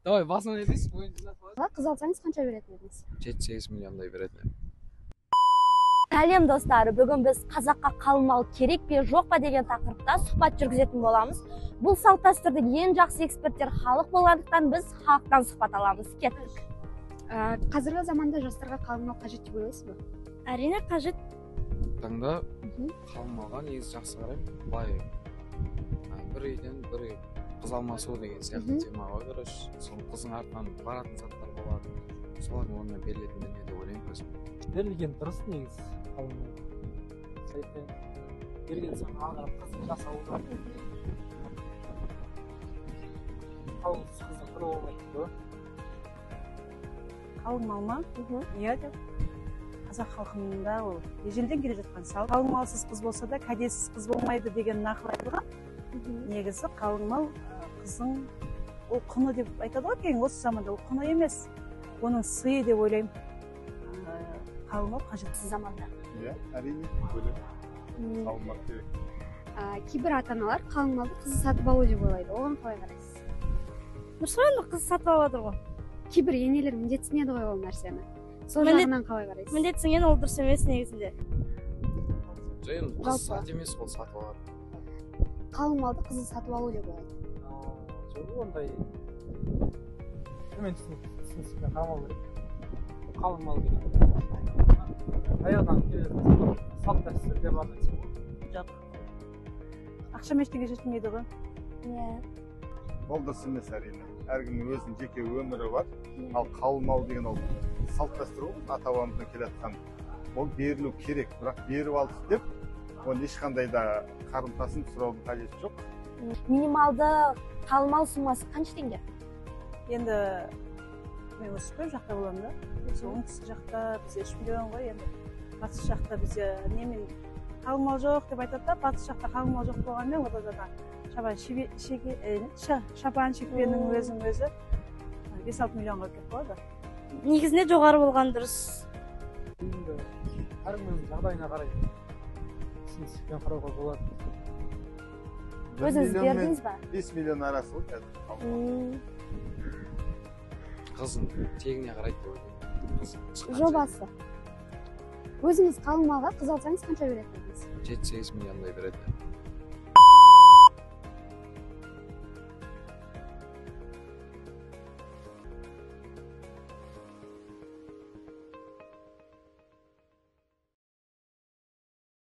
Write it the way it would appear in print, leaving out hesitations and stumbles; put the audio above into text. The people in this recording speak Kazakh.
Давай басына не дейсіз? Ойынды сатып Қыз алсаңыз қанша беретін едіңіз? 7-8 миллиондай береді. Сәлем достар, бүгін біз қазаққа қалың мал керек пе жоқ па деген тақырыпта сұхбат жүргізетін боламыз. Бұл салт дәстүрді ең жақсы эксперттер халық болғандықтан біз халықтан сұхбат аламыз. Кеттік. Қазіргі заманда жастарға қалың мал қажет деп ойлайсыз ба? Әрине қажет. Таңда қалың малға негізі жақсы қараймын. Былай бір үйден бір үй қыз алмасу деген сияқты темаға қараш, сол қыздың артынан баратын заттар болады. Солардың орнына берілетін дүние деп ойлаймын өзім. Берілген дұрыс негізі қалың мал. Берген соң ағырып қыздың жасауы қалыңсыз қыздың құры болмайды ғой. Қалың мал ма? Иә деп. Қазақ халқында ол ежелден келе жатқан салт. Қалың малсыз қыз болса да кәдесіз қыз болмайды деген нақыл айтылған. Негізі қалың мал қыздың ол құны деп айтады ғой кейін осы заманда ол құны емес. Оның сыйы деп ойлаймын. Қалың мал қажетсіз заманда. Иә, әрине ойлаймын. Қалың мал керек. Кейбір ата-аналар қалың малды қызы сатып алу деп ойлайды. Оған қалай қарайсыз? Дұрыс қой, енді қыз сатып алады ғой. Кейбір енелер міндетсінеді ғой ол нәрсені. Сол жағынан қалай қарайсыз? Міндетсінген ол дұрыс емес негізінде. Жайын қыз сат емес, ол сатып алады. Қалың малды қызы сатып алу деп ойлайды. Жоқ, ондай мен түсіністікпен қалың мал керек. Қалың мал керек. Аяғынан келетін салт дәстүр деп арнайсың. Жоқ. Ақшам ештеңе жетпейді ғой. Иә. Ол дұрыс емес әрине. Әркімнің өзінің жеке өмірі бар. Ал қалың мал деген ол салт дәстүр ғой, ата-бабамыздан келе жатқан. Ол берілу керек, бірақ беріп алдық деп, оны ешқандай да қарымтасын сұраудың қажеті жоқ. Минималды қалың мал суммасы қанша теңге? Енді мен осы көп жақта боламын да. Оңтүстік жақта бізде 3 миллион ғой, енді батыс жақта бізде немен қалың мал жоқ деп айтады да, батыс жақта қалың мал жоқ болғанмен ода да шапан шекпеннің өзі 5-6 миллионға кетіп қалады. Негізінде жоғары болған дұрыс. Енді әркімнің жағдайына қарай түсіністікпен қарауға болады. Өзіңіз бердіңіз ба? 5 миллион арасы ғой қазір. Қыздың тегіне қарайды деп ойлаймын. Жобасы. Өзіңіз қалың малға қыз алсаңыз қанша беретін едіңіз? 7-8 миллиондай береді.